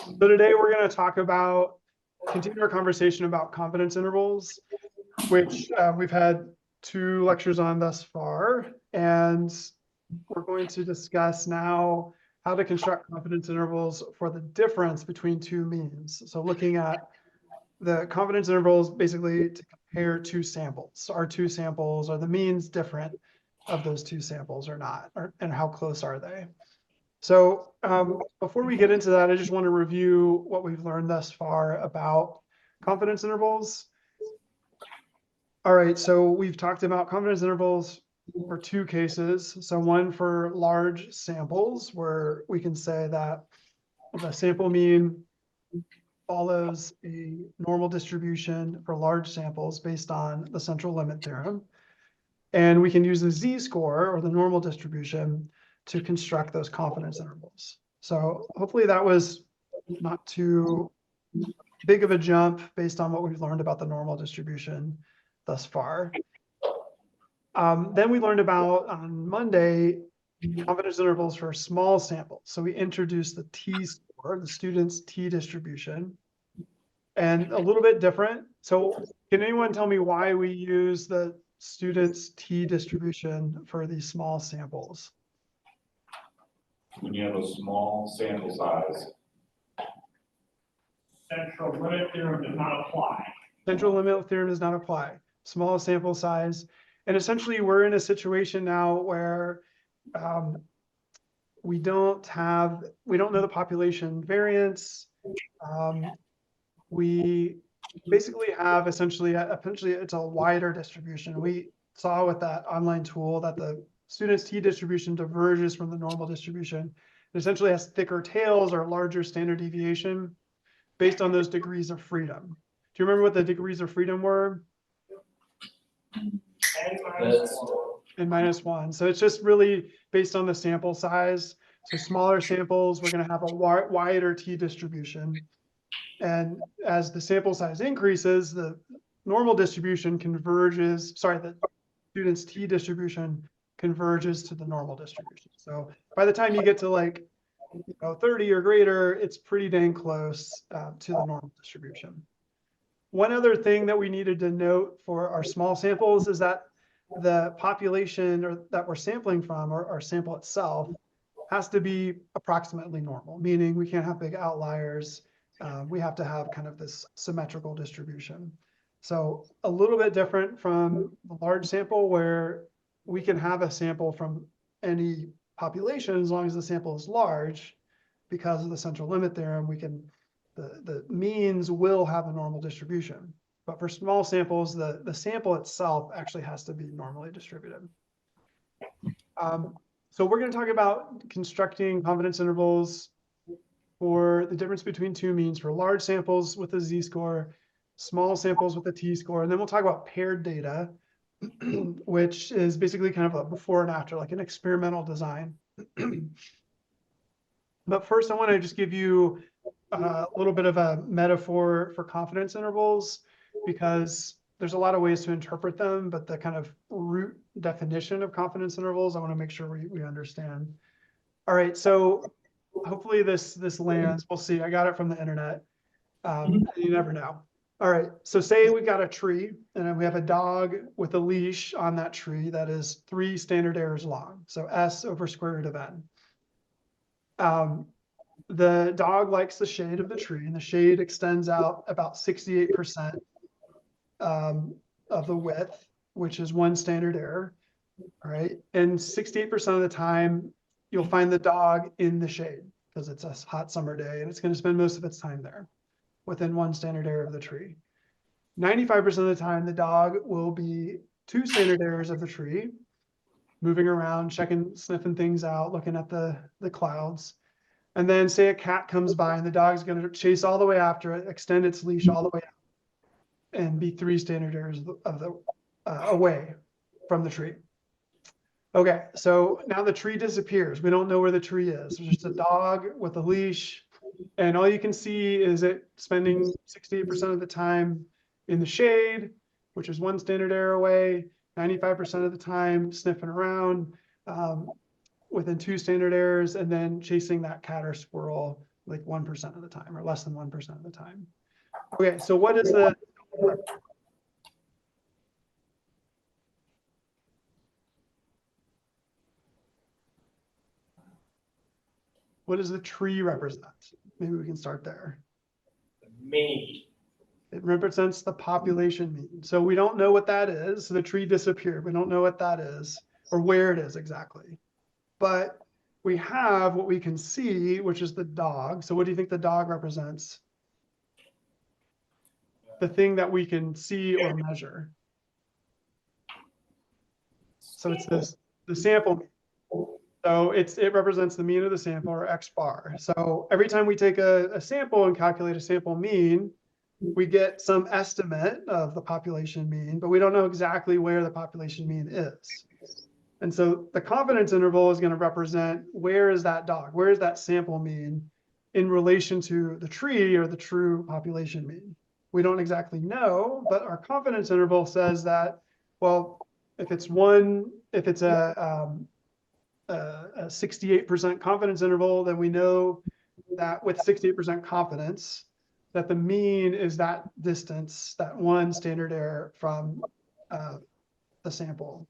So today we're going to continue our conversation about confidence intervals, which we've had 2 lectures on thus far. And we're going to discuss now how to construct confidence intervals for the difference between 2 means. So looking at the confidence intervals basically to compare 2 samples. Are 2 samples, are the means different of those 2 samples or not? And how close are they? So before we get into that, I just want to review what we've learned thus far about confidence intervals. All right, so we've talked about confidence intervals for 2 cases. So one for large samples, where we can say that the sample mean follows a normal distribution for large samples based on the central limit theorem. And we can use the z-score, or the normal distribution, to construct those confidence intervals. So hopefully that was not too big of a jump based on what we've learned about the normal distribution thus far. Then we learned about, on Monday, confidence intervals for small samples. So we introduced the t-score, the student's t distribution, and a little bit different. So can anyone tell me why we use the student's t distribution for these small samples? When you have a small sample size. Central limit theorem does not apply. Central limit theorem does not apply. Small sample size. And essentially, we're in a situation now where we don't know the population variance. We basically have essentially it's a wider distribution. We saw with that online tool that the student's t distribution diverges from the normal distribution. It essentially has thicker tails or larger standard deviation based on those degrees of freedom. Do you remember what the degrees of freedom were? N-1. So it's just really based on the sample size. So smaller samples, we're going to have a wider t distribution. And as the sample size increases, the normal distribution converges, the student's t distribution converges to the normal distribution. So by the time you get to 30 or greater, it's pretty dang close to the normal distribution. One other thing that we needed to note for our small samples is that the population that we're sampling from, or our sample itself, has to be approximately normal, meaning we can't have big outliers. We have to have kind of this symmetrical distribution. So a little bit different from the large sample, where we can have a sample from any population as long as the sample is large. Because of the central limit theorem, the means will have a normal distribution. But for small samples, the sample itself actually has to be normally distributed. So we're going to talk about constructing confidence intervals for the difference between 2 means for large samples with a z-score, small samples with a t-score, and then we'll talk about paired data, which is basically kind of a before and after, like an experimental design. But first, I want to just give you a little bit of a metaphor for confidence intervals, because there's a lot of ways to interpret them, but the kind of root definition of confidence intervals, I want to make sure we understand. All right, so hopefully this lands. We'll see. I got it from the internet. You never know. All right, so say we've got a tree, and then we have a dog with a leash on that tree that is 3 standard errors long, so S over square root of N. The dog likes the shade of the tree, and the shade extends out about 68% of the width, which is 1 standard error. All right, and 68% of the time, you'll find the dog in the shade because it's a hot summer day, and it's going to spend most of its time there within 1 standard error of the tree. 95% of the time, the dog will be 2 standard errors of the tree, moving around, checking, sniffing things out, looking at the clouds. And then say a cat comes by and the dog's going to chase all the way after it, extend its leash all the way out, and be 3 standard errors away from the tree. Okay, so now the tree disappears. We don't know where the tree is. There's just a dog with a leash, and all you can see is it spending 68% of the time in the shade, which is 1 standard error away, 95% of the time sniffing around within 2 standard errors, and then chasing that cat or squirrel like 1% of the time or less than 1% of the time. Okay, so what is what does the tree represent? Maybe we can start there. Me. It represents the population mean. So we don't know what that is. So the tree disappeared. We don't know what that is or where it is exactly. But we have what we can see, which is the dog. So what do you think the dog represents? The thing that we can see or measure. So it's the sample mean. So it represents the mean of the sample, or X bar. So every time we take a sample and calculate a sample mean, we get some estimate of the population mean, but we don't know exactly where the population mean is. And so the confidence interval is going to represent where is that dog, where is that sample mean in relation to the tree or the true population mean. We don't exactly know, but our confidence interval says that, well, if it's a 68% confidence interval, then we know that with 68% confidence, that the mean is that distance, that one standard error from the sample.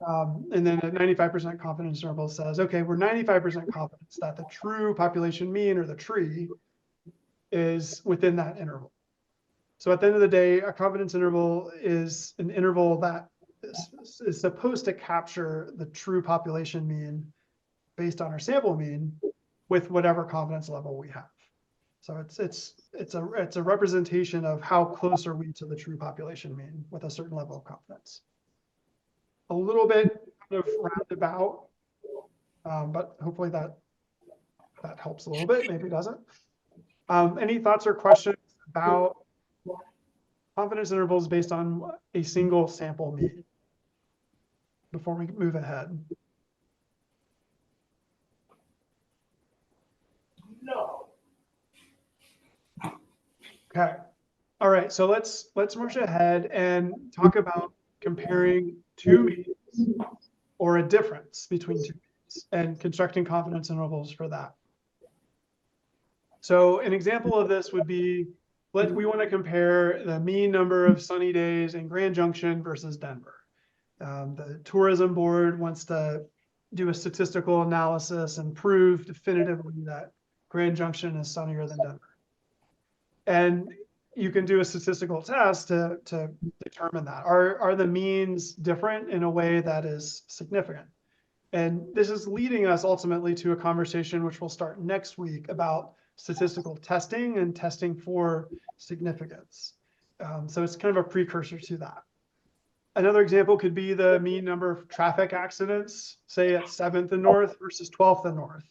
And then a 95% confidence interval says, okay, we're 95% confidence that the true population mean or the tree is within that interval. So at the end of the day, a confidence interval is an interval that is supposed to capture the true population mean based on our sample mean with whatever confidence level we have. So it's a representation of how close are we to the true population mean with a certain level of confidence. A little bit kind of roundabout, but hopefully that helps a little bit. Maybe it doesn't. Any thoughts or questions about confidence intervals based on a single sample mean before we move ahead? No. Okay. All right. So let's march ahead and talk about comparing two means or a difference between two means and constructing confidence intervals for that. So an example of this would be, we want to compare the mean number of sunny days in Grand Junction versus Denver. The tourism board wants to do a statistical analysis and prove definitively that Grand Junction is sunnier than Denver. And you can do a statistical test to determine that. Are the means different in a way that is significant? And this is leading us ultimately to a conversation which will start next week about statistical testing and testing for significance. So it's kind of a precursor to that. Another example could be the mean number of traffic accidents, say at 7th and North versus 12th and North.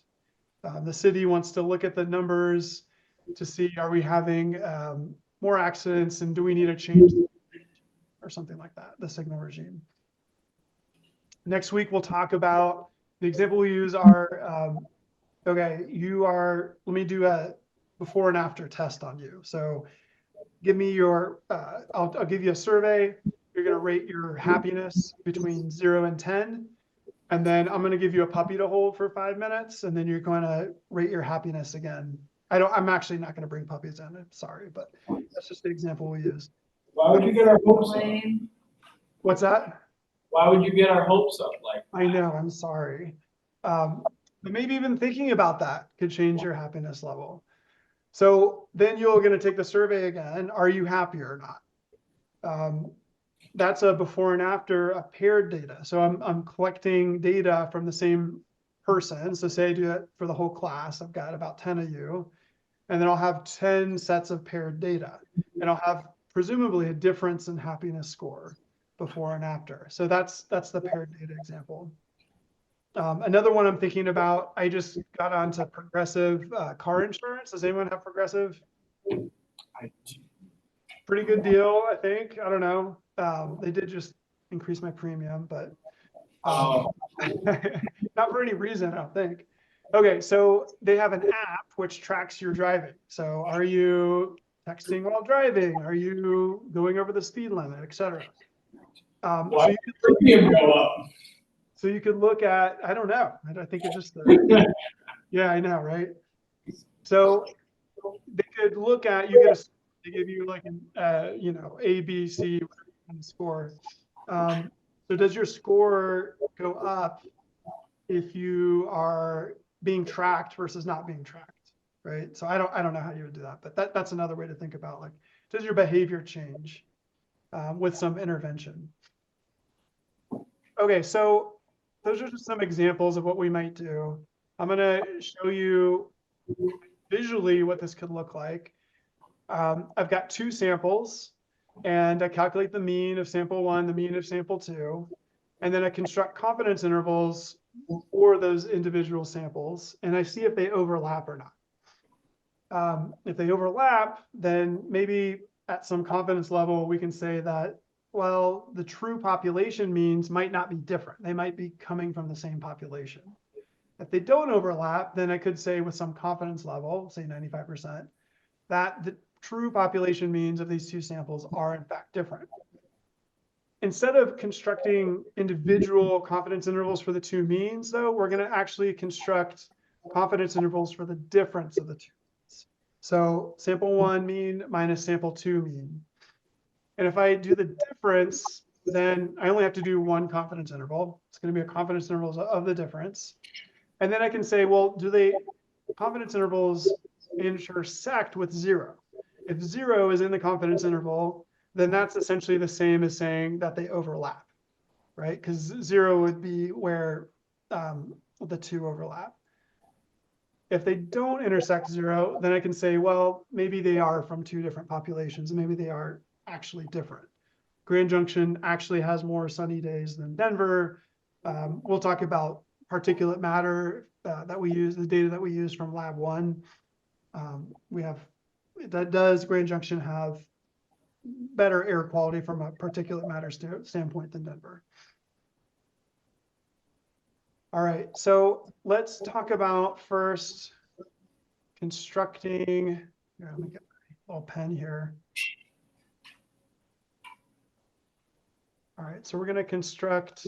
The city wants to look at the numbers to see, are we having more accidents and do we need to change or something like that, the signal regime. Next week, we'll talk about the example we use are, okay, let me do a before and after test on you. So give me your, I'll give you a survey. You're going to rate your happiness between 0 and 10. And then I'm going to give you a puppy to hold for 5 minutes. And then you're going to rate your happiness again. I'm actually not going to bring puppies in. I'm sorry, but that's just the example we use. Why would you get our hopes up? What's that? Why would you get our hopes up like that? I know, I'm sorry. But maybe even thinking about that could change your happiness level. So then you're going to take the survey again. Are you happy or not? That's a before and after a paired data. So I'm collecting data from the same person. So say I do it for the whole class. I've got about 10 of you. And then I'll have 10 sets of paired data. And I'll have presumably a difference in happiness score before and after. So that's the paired data example. Another one I'm thinking about, I just got onto Progressive car insurance. Does anyone have Progressive? I do. Pretty good deal, I think. I don't know. They did just increase my premium, but not for any reason, I don't think. Okay, so they have an app which tracks your driving. So are you texting while driving? Are you going over the speed limit, et cetera? Why did your premium go up? So you could look at, I don't know. I think it's just, yeah, I know, right? So they could look at, you get a, they give you like an, you know, A, B, C, whatever kind of score. So does your score go up if you are being tracked versus not being tracked, right? So I don't know how you would do that, but that's another way to think about, like, does your behavior change with some intervention? Okay, so those are just some examples of what we might do. I'm gonna show you visually what this could look like. I've got two samples, and I calculate the mean of sample one, the mean of sample two, and then I construct confidence intervals for those individual samples, and I see if they overlap or not. If they overlap, then maybe at some confidence level, we can say that, well, the true population means might not be different. They might be coming from the same population. If they don't overlap, then I could say with some confidence level, say 95%, that the true population means of these two samples are in fact different. Instead of constructing individual confidence intervals for the two means, though, we're going to actually construct confidence intervals for the difference of the two means. So sample one mean minus sample two mean. And if I do the difference, then I only have to do one confidence interval. It's going to be a confidence interval of the difference. And then I can say, well, do they confidence intervals intersect with zero? If zero is in the confidence interval, then that's essentially the same as saying that they overlap, right? Because zero would be where the two overlap. If they don't intersect zero, then I can say, well, maybe they are from two different populations. Maybe they are actually different. Grand Junction actually has more sunny days than Denver. We'll talk about particulate matter that we use, the data that we use from lab one. Does Grand Junction have better air quality from a particulate matter standpoint than Denver? All right, so let's talk about first constructing, here, let me get my little pen here. All right, so we're going to construct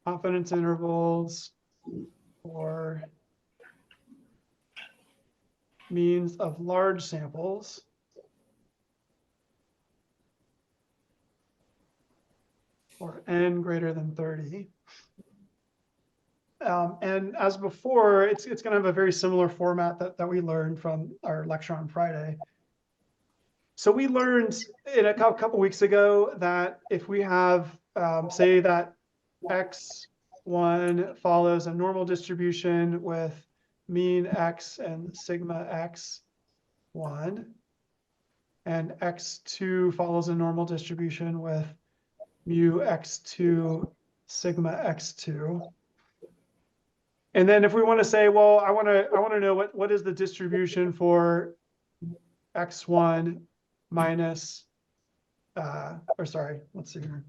confidence intervals for means of large samples. Or n greater than 30. And as before, it's going to have a very similar format that we learned from our lecture on Friday. So we learned in a couple weeks ago that if we have, say that x1 follows a normal distribution with mean x and sigma x1, and x2 follows a normal distribution with mu x2 sigma x2. And then if we want to say, well, I want to know what is the distribution for x1 minus or sorry, let's see here.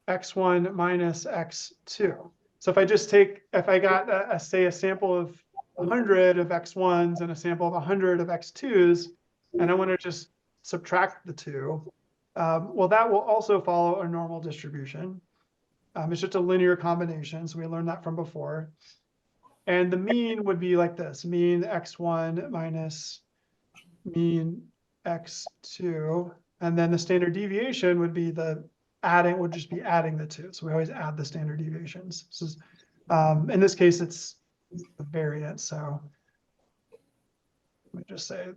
X1 minus x2. So if I just take, if I got say a sample of 100 of x1s and a sample of 100 of x2s, and I want to just subtract the two, well, that will also follow a normal distribution. It's just a linear combination, so we learned that from before. And the mean would be like this: mean x1 minus mean x2, and then the standard deviation would be the would just be adding the two. So we always add the standard deviations. This is, in this case, it's the variance. So let me just say,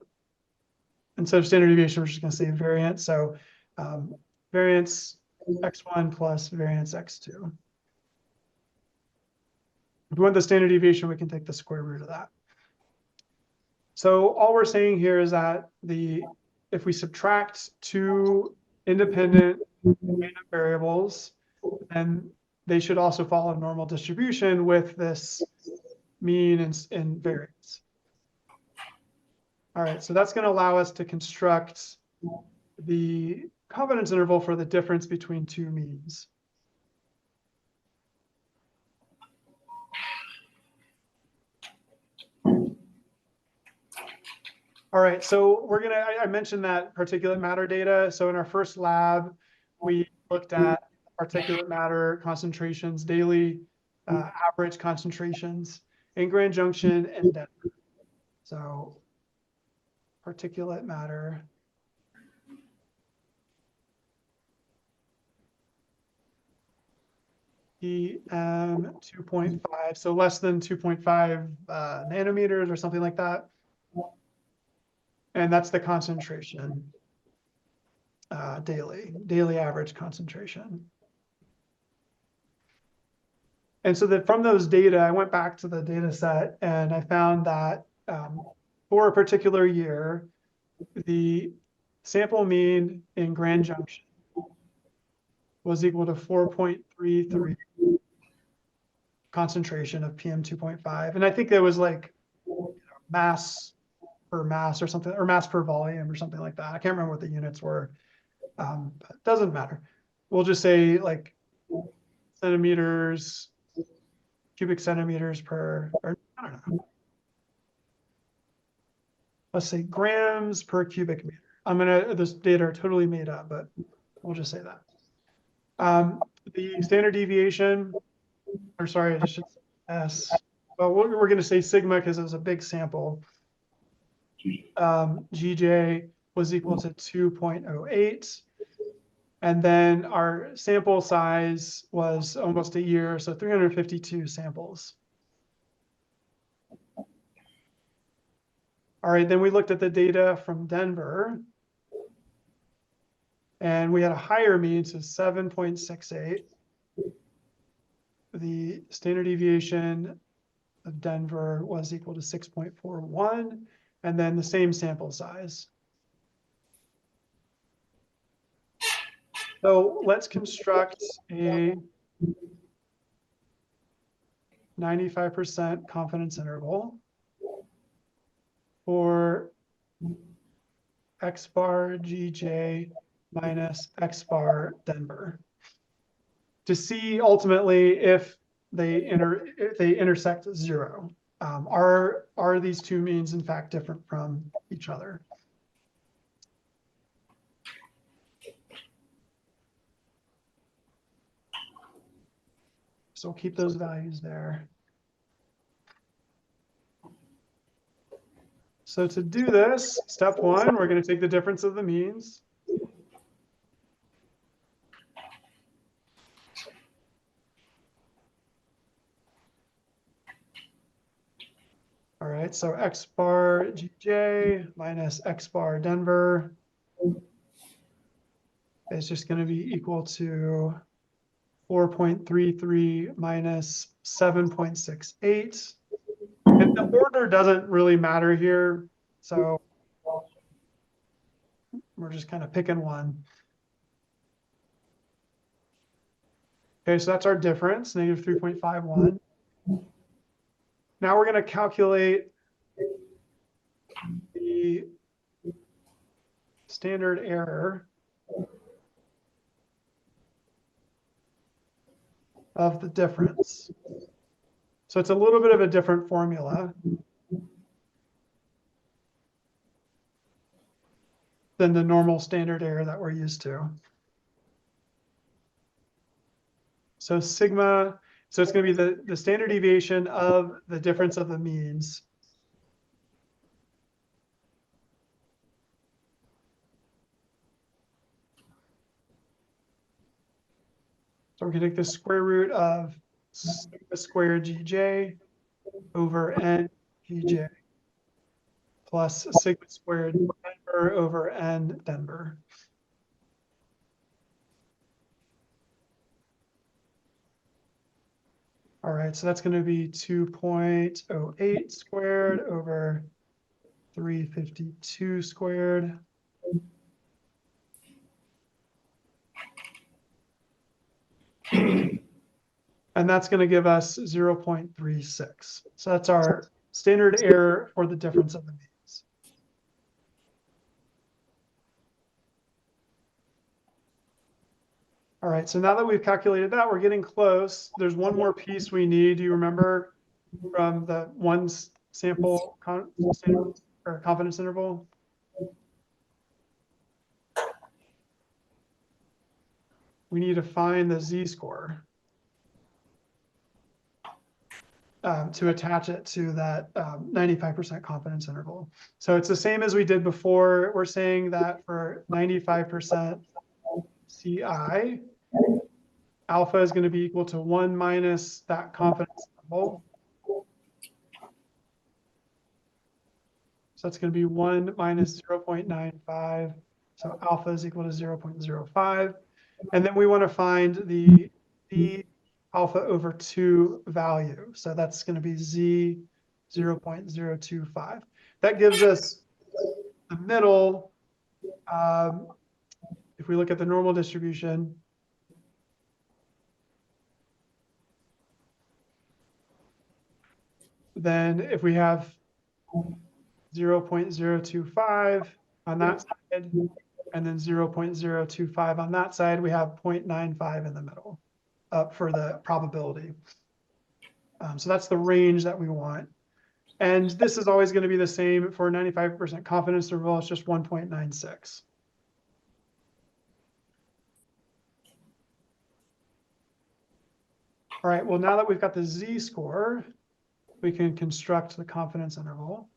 instead of standard deviation, we're just going to say variance. So variance x1 plus variance x2. If we want the standard deviation, we can take the square root of that. So all we're saying here is that if we subtract two independent random variables, then they should also follow normal distribution with this mean and variance. All right, so that's going to allow us to construct the confidence interval for the difference between two means. All right, so I mentioned that particulate matter data. So in our first lab, we looked at particulate matter concentrations, daily average concentrations in Grand Junction and Denver. So particulate matter. PM 2.5, so less than 2.5 nanometers or something like that. And that's the concentration, daily average concentration. And so that from those data, I went back to the data set and I found that for a particular year, the sample mean in Grand Junction was equal to 4.33 concentration of PM 2.5. And I think there was like mass per mass or something, or mass per volume or something like that. I can't remember what the units were, but it doesn't matter. We'll just say like centimeters, cubic centimeters per, or I don't know. Let's say grams per cubic meter. This data are totally made up, but we'll just say that. The standard deviation, or sorry, I should S. Well, we're going to say sigma because it was a big sample. GJ was equal to 2.08. And then our sample size was almost a year, so 352 samples. All right, then we looked at the data from Denver. And we had a higher mean, so 7.68. The standard deviation of Denver was equal to 6.41, and then the same sample size. So let's construct a 95% confidence interval for X bar GJ minus X bar Denver to see ultimately if they intersect 0. Are these two means in fact different from each other? So we'll keep those values there. So to do this, step 1, we're going to take the difference of the means. All right, so X bar GJ minus X bar Denver is just going to be equal to 4.33 minus 7.68. And the order doesn't really matter here, so we're just kind of picking one. Okay, so that's our difference, negative 3.51. Now we're going to calculate the standard error of the difference. So it's a little bit of a different formula than the normal standard error that we're used to. So sigma, so it's going to be the standard deviation of the difference of the means. So we're going to take the square root of sigma squared GJ over N GJ plus sigma squared Denver over N Denver. All right, so that's going to be 2.08 squared over 352 squared. And that's going to give us 0.36. So that's our standard error for the difference of the means. All right, so now that we've calculated that, we're getting close. There's one more piece we need. Do you remember from the one sample confidence interval? we need to find the z-score to attach it to that 95% confidence interval. So it's the same as we did before. We're saying that for 95% CI, alpha is going to be equal to 1 minus that confidence interval. So that's going to be 1 minus 0.95. So alpha is equal to 0.05. And then we want to find the alpha over 2 value. So that's going to be z 0.025. That gives us the middle. If we look at the normal distribution, then if we have 0.025 on that side, and then 0.025 on that side, we have 0.95 in the middle for the probability. So that's the range that we want. And this is always going to be the same for 95% confidence interval. It's just 1.96. All right, well, now that we've got the z-score, we can construct the confidence interval.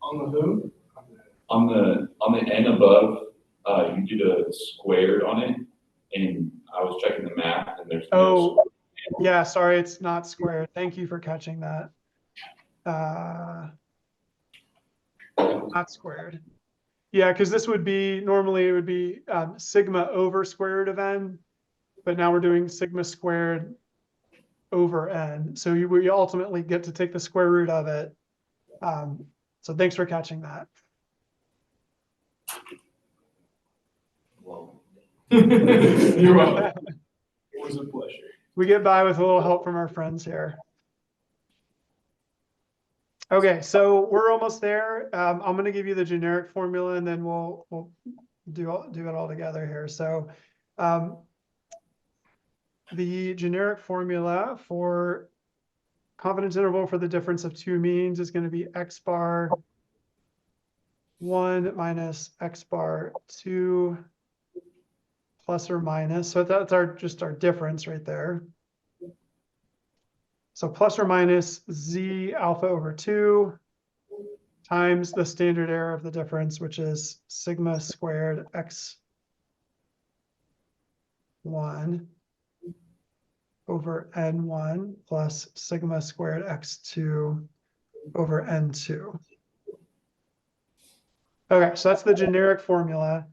On the who? On the n above, you did a squared on it, and I was checking the math, and there's no Oh, yeah, sorry, it's not squared. Thank you for catching that. Not squared. Yeah, because this would be, normally it would be sigma over square root of n, but now we're doing sigma squared over n. So we ultimately get to take the square root of it. So thanks for catching that. You're welcome. It was a pleasure. We get by with a little help from our friends here. Okay, so we're almost there. I'm going to give you the generic formula, and then we'll do it all together here. So the generic formula for confidence interval for the difference of two means is going to be x bar 1 minus x bar 2 plus or minus. So that's just our difference right there. So plus or minus z alpha over 2 times the standard error of the difference, which is sigma squared x1 over n1 plus sigma squared x2 over n2. Okay, so that's the generic formula.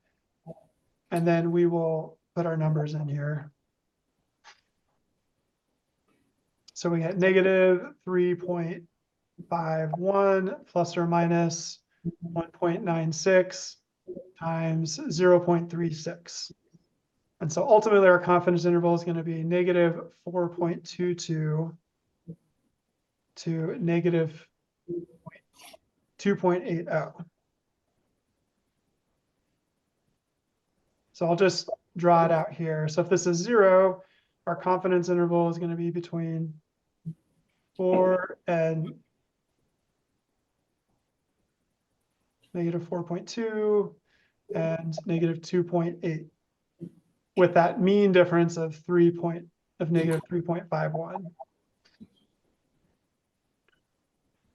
And then we will put our numbers in here. So we get negative 3.51 plus or minus 1.96 times 0.36. And so ultimately our confidence interval is going to be negative 4.22 to negative 2.80. So I'll just draw it out here. So if this is 0, our confidence interval is going to be between 4 and negative 4.2 and negative 2.8, with that mean difference of negative 3.51.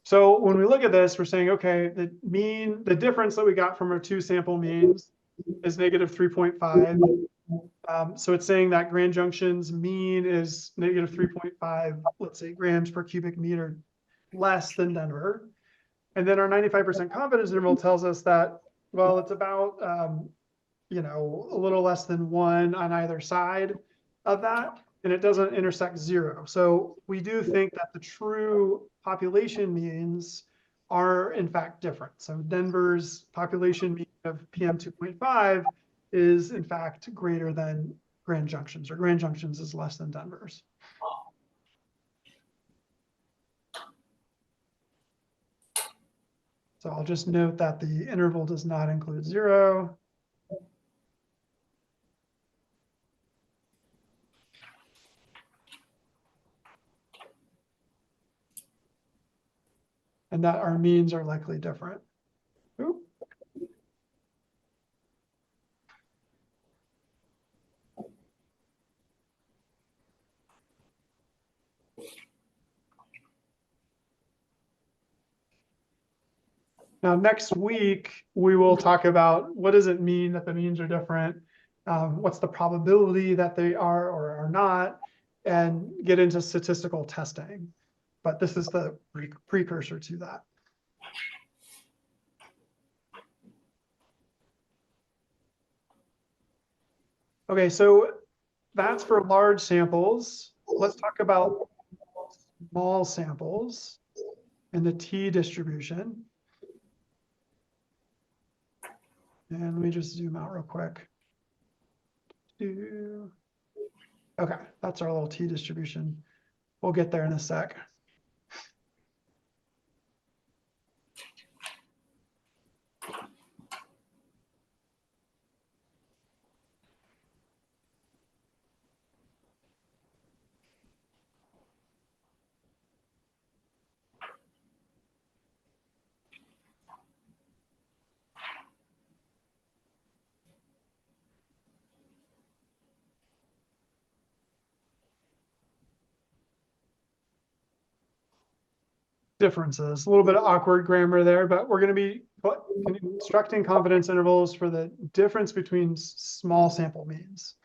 So when we look at this, we're saying, okay, the difference that we got from our two sample means is negative 3.5. So it's saying that Grand Junction's mean is negative 3.5, let's say, grams per cubic meter less than Denver. And then our 95% confidence interval tells us that, well, it's about, a little less than 1 on either side of that, and it doesn't intersect 0. So we do think that the true population means are in fact different. So Denver's population mean of PM 2.5 is in fact greater than Grand Junction's, or Grand Junction's is less than Denver's. So I'll just note that the interval does not include 0. And that our means are likely different. Now, next week, we will talk about what does it mean that the means are different? What's the probability that they are or are not, and get into statistical testing. But this is the precursor to that. Okay, so that's for large samples. Let's talk about small samples and the t distribution. And let me just zoom out real quick. Okay, that's our little t distribution. We'll get there in a sec. Differences, a little bit of awkward grammar there, but we're going to be constructing confidence intervals for the difference between small sample means.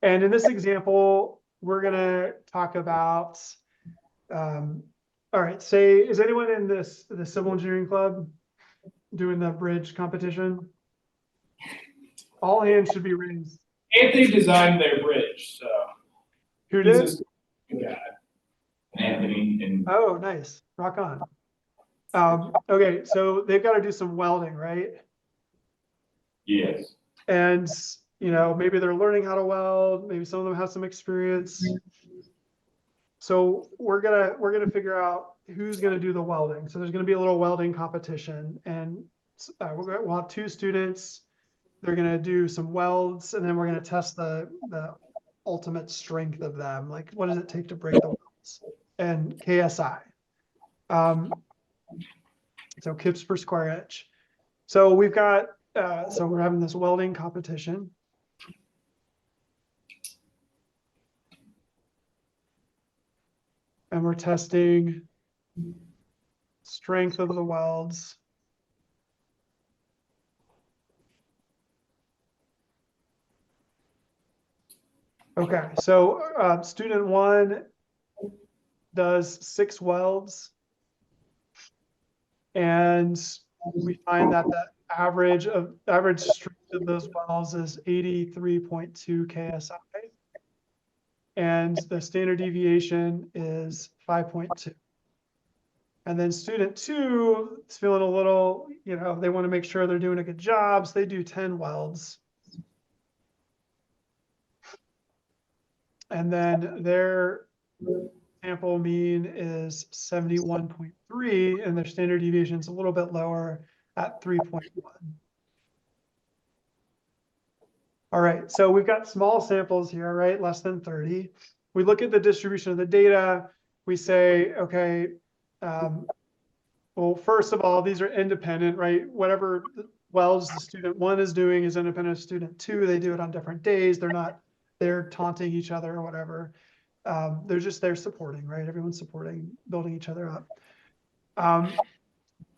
And in this example, we're going to talk about, all right, say, is anyone in the civil engineering club doing the bridge competition? All hands should be raised. Anthony designed their bridge, so. Who he's did? just a guy. Anthony and Oh, nice. Rock on. Okay, so they've got to do some welding, right? yes, And, you know, maybe they're learning how to weld, maybe some of them have some experience. So we're gonna figure out who's gonna do the welding. So there's gonna be a little welding competition, and we'll have two students. They're gonna do some welds, and then we're gonna test the ultimate strength of them. Like, what does it take to break the welds? And KSI. So kips per square inch. So we've got, so we're having this welding competition. And we're testing strength of the welds. Okay, so student one does 6 welds. And we find that the average strength of those welds is 83.2 KSI. And the standard deviation is 5.2. And then student two is feeling a little, you know, they want to make sure they're doing a good job. So they do 10 welds. And then their sample mean is 71.3, and their standard deviation is a little bit lower at 3.1. All right, so we've got small samples here, right? Less than 30. We look at the distribution of the data. We say, okay, well, first of all, these are independent, right? Whatever welds the student one is doing is independent of student two. They do it on different days. They're taunting each other or whatever. They're supporting, right? Everyone's supporting, building each other up.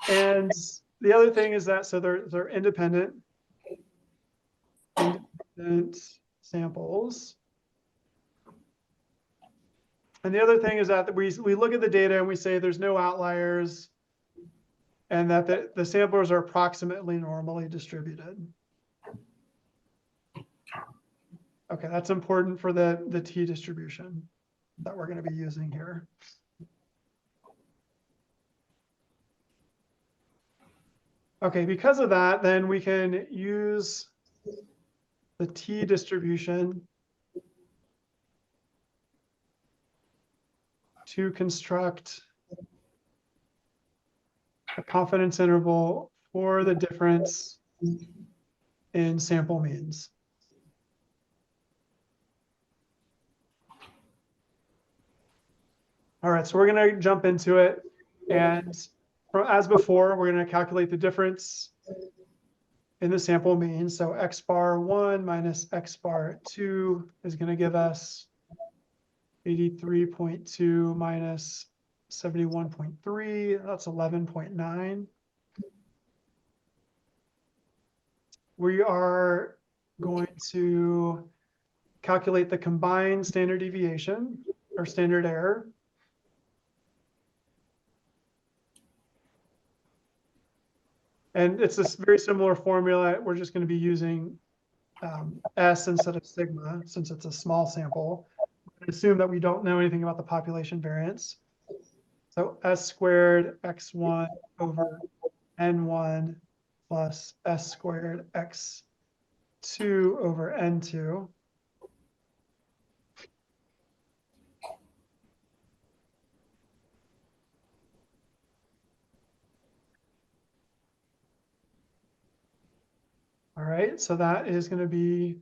And the other thing is that, so they're independent samples. And the other thing is that we look at the data and we say there's no outliers, and that the samplers are approximately normally distributed. Okay, that's important for the t distribution that we're going to be using here. Okay, because of that, then we can use the t distribution to construct a confidence interval for the difference in sample means. All right, so we're going to jump into it. And as before, we're going to calculate the difference in the sample mean. So x bar 1 minus x bar 2 is going to give us 83.2 minus 71.3. That's 11.9. we are going to calculate the combined standard deviation or standard error. And it's this very similar formula. We're just going to be using S instead of sigma, since it's a small sample. Assume that we don't know anything about the population variance. So S squared x1 over n1 plus S squared x2 over n2. All right, so that is going to be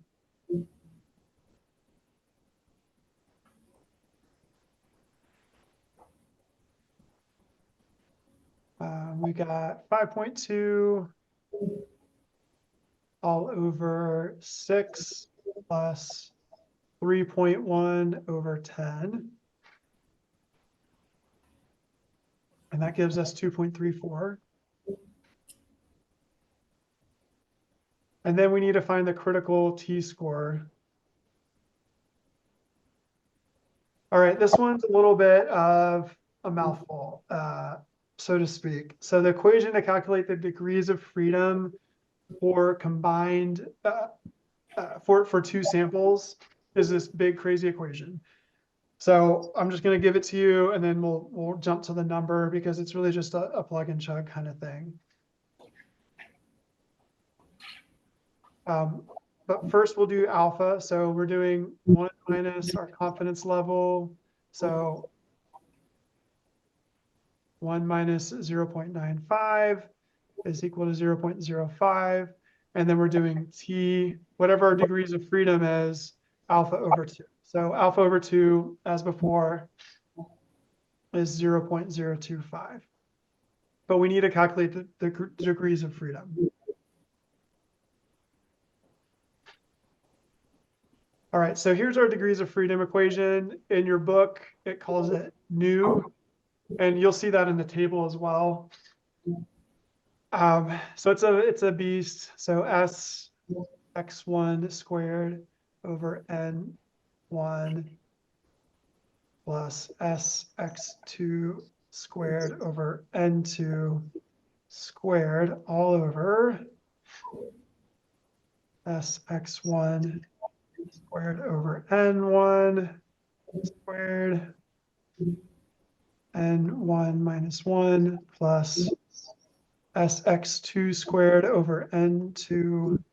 we got 5.2 all over 6 plus 3.1 over 10. And that gives us 2.34. And then we need to find the critical t-score. All right, this one's a little bit of a mouthful, so to speak. So the equation to calculate the degrees of freedom for combined, for two samples is this big crazy equation. So I'm just going to give it to you, and then we'll jump to the number because it's really just a plug and chug kind of thing. But first we'll do alpha. So we're doing 1 minus our confidence level. So 1 minus 0.95 is equal to 0.05. And then we're doing t, whatever our degrees of freedom is, alpha over 2. So alpha over 2, as before, is 0.025. But we need to calculate the degrees of freedom. All right, so here's our degrees of freedom equation. In your book, it calls it nu, and you'll see that in the table as well. So it's a beast. So S x1 squared over n1 plus S x2 squared over n2 squared all over S x1 squared over n1 squared n1 minus 1 plus sx2 squared over n2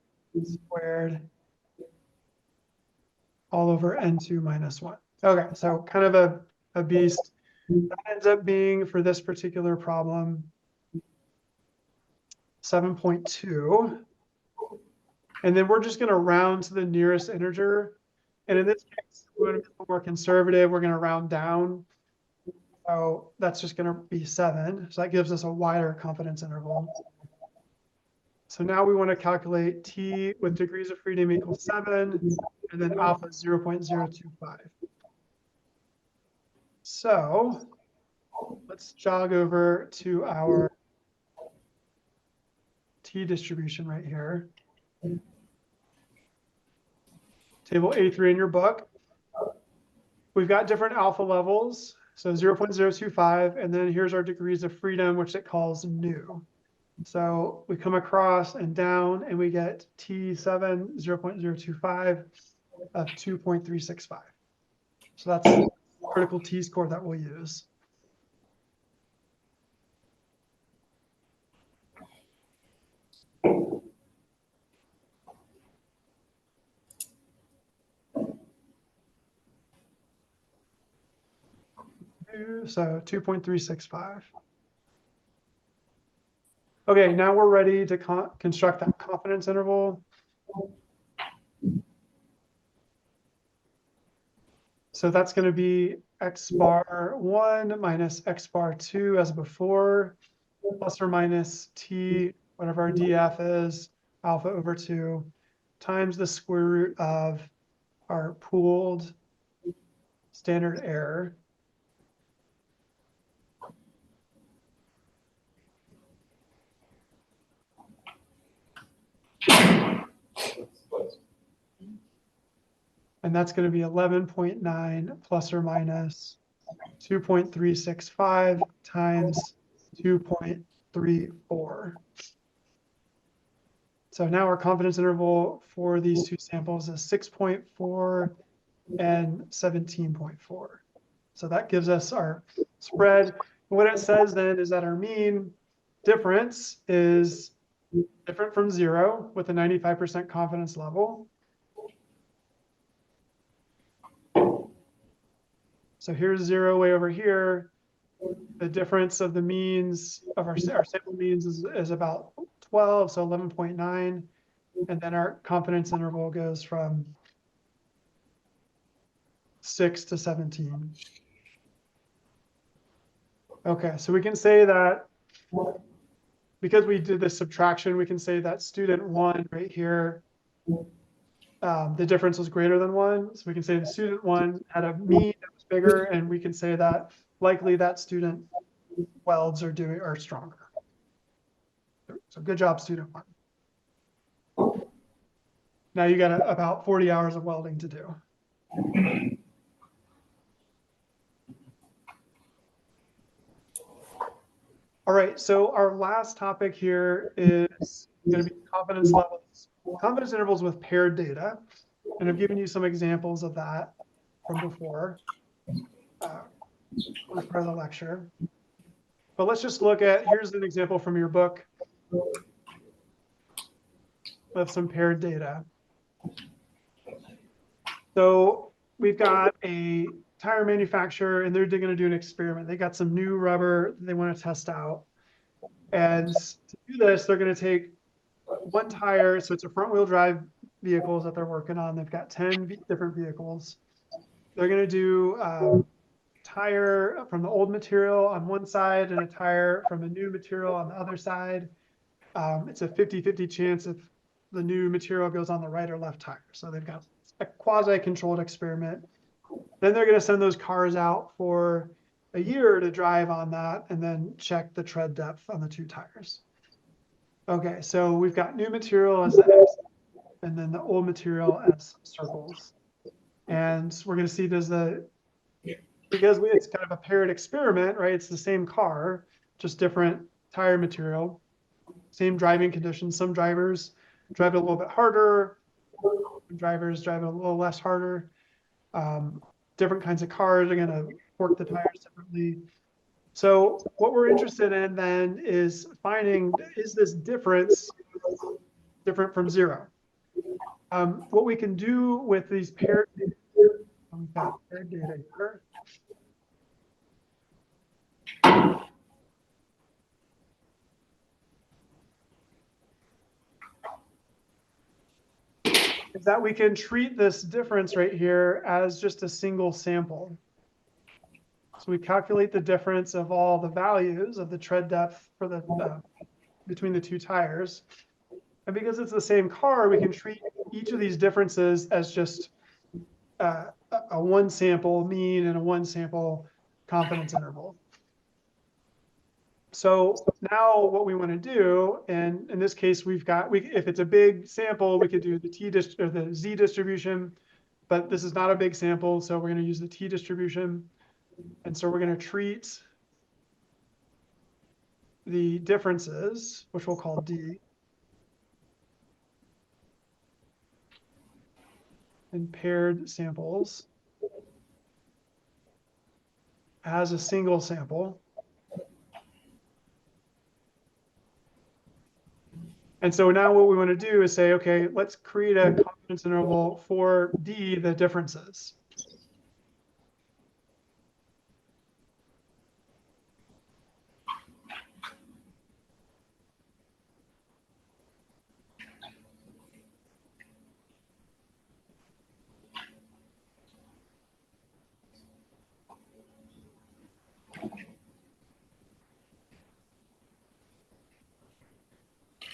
squared all over n2 minus 1. Okay, so kind of a beast. That ends up being, for this particular problem, 7.2. And then we're just going to round to the nearest integer. And in this case, we're going to be more conservative. We're going to round down. So that's just going to be 7. So that gives us a wider confidence interval. So now we want to calculate t with degrees of freedom equals 7, and then alpha 0.025. So let's jog over to our t distribution right here. Table A3 in your book. We've got different alpha levels. So 0.025, and then here's our degrees of freedom, which it calls nu. So we come across and down, and we get T7 0.025 of 2.365. So that's the critical t-score that we'll use. So 2.365. Okay, now we're ready to construct that confidence interval. So that's going to be x bar 1 minus x bar 2 as before, plus or minus t, whatever our df is, alpha over 2, times the square root of our pooled standard error. And that's going to be 11.9 plus or minus 2.365 times 2.34. So now our confidence interval for these two samples is 6.4 and 17.4. So that gives us our spread. What it says then is that our mean difference is different from 0 with a 95% confidence level. So here's 0 way over here. The difference of the means of our sample means is about 12, so 11.9. And then our confidence interval goes from 6 to 17. Okay, so we can say that because we did this subtraction, we can say that student 1 right here, the difference was greater than 1. So we can say the student 1 had a mean that was bigger, and we can say that likely that student welds are stronger. So good job, student 1. Now you got about 40 hours of welding to do. All right, so our last topic here is going to be confidence levels, confidence intervals with paired data. And I've given you some examples of that from before, first part of the lecture. But let's just look at, here's an example from your book of some paired data. So we've got a tire manufacturer, and they're going to do an experiment. They got some new rubber they want to test out. And to do this, they're going to take one tire. So it's a front wheel drive vehicles that they're working on. They've got 10 different vehicles. They're going to do tire from the old material on one side and a tire from the new material on the other side. It's a 50-50 chance if the new material goes on the right or left tire. So they've got a quasi-controlled experiment. Then they're going to send those cars out for a year to drive on that and then check the tread depth on the two tires. Okay, so we've got new material as the X and then the old material as circles. And we're going to see because it's kind of a paired experiment, right? It's the same car, just different tire material, same driving conditions. Some drivers drive it a little bit harder. Some drivers drive it a little less harder. Different kinds of cars are going to work the tires differently. So what we're interested in then is finding, is this difference different from 0? What we can do with these paired data, we've got paired data here. Is that we can treat this difference right here as just a single sample. So we calculate the difference of all the values of the tread depth for the between the two tires. And because it's the same car, we can treat each of these differences as just a one sample mean and a one sample confidence interval. So now what we want to do, and in this case, if it's a big sample, we could do the Z distribution, but this is not a big sample, so we're going to use the T distribution. And so we're going to treat the differences, which we'll call D, in paired samples as a single sample. And so now what we want to do is say, okay, let's create a confidence interval for D, the differences.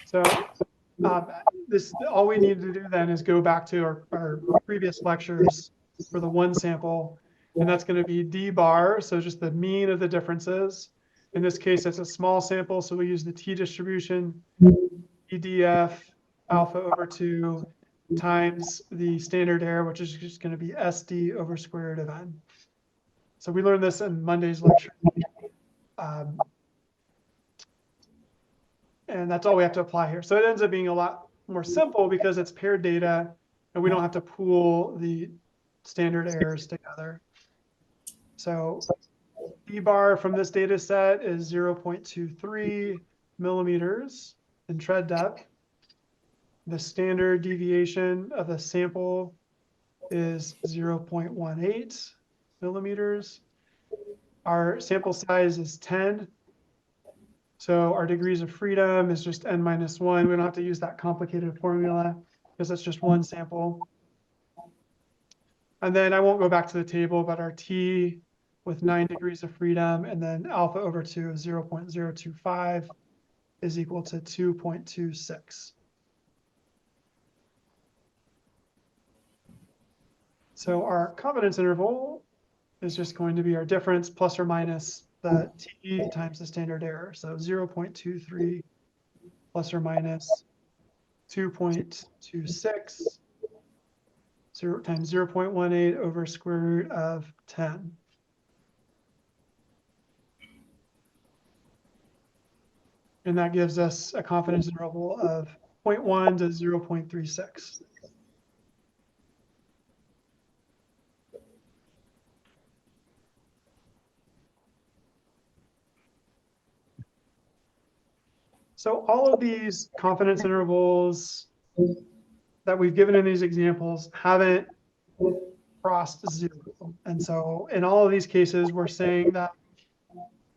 So all we need to do then is go back to our previous lectures for the one sample, and that's going to be D bar, so just the mean of the differences. In this case, it's a small sample, so we use the T distribution, EDF alpha over 2, times the standard error, which is just going to be SD over square root of n. So we learned this in Monday's lecture. And that's all we have to apply here. So it ends up being a lot more simple because it's paired data and we don't have to pool the standard errors together. So B bar from this data set is 0.23 millimeters in tread depth. The standard deviation of the sample is 0.18 millimeters. Our sample size is 10. So our degrees of freedom is just n minus 1. We don't have to use that complicated formula because it's just one sample. And then I won't go back to the table, but our t with 9 degrees of freedom and then alpha over 2 is 0.025 is equal to 2.26. So our confidence interval is just going to be our difference plus or minus the t times the standard error. So 0.23 plus or minus 2.26 times 0.18 over square root of 10. And that gives us a confidence interval of 0.1 to 0.36. So all of these confidence intervals that we've given in these examples haven't crossed 0. And so in all of these cases, we're saying that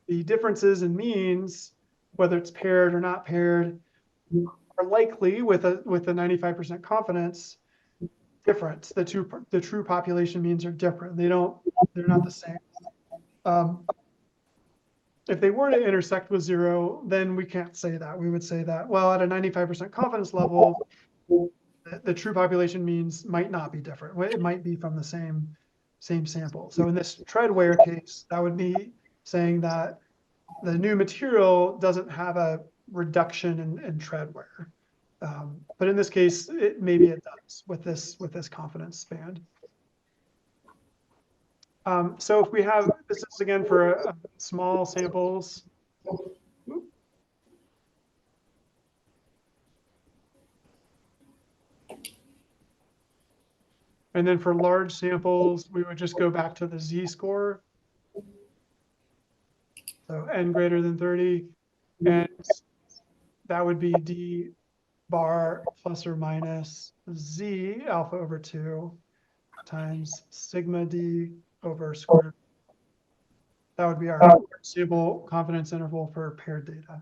the differences in means, whether it's paired or not paired, are likely with a 95% confidence different. The true population means are different. They're not the same. If they were to intersect with 0, then we can't say that. We would say that, well, at a 95% confidence level, the true population means might not be different. It might be from the same sample. So in this tread wear case, that would be saying that the new material doesn't have a reduction in tread wear. But in this case, maybe it does with this confidence band. So if we have, this is again for small samples. And then for large samples, we would just go back to the z-score. So n greater than 30. And that would be d bar plus or minus z alpha over 2 times sigma d over square root. That would be our sample confidence interval for paired data.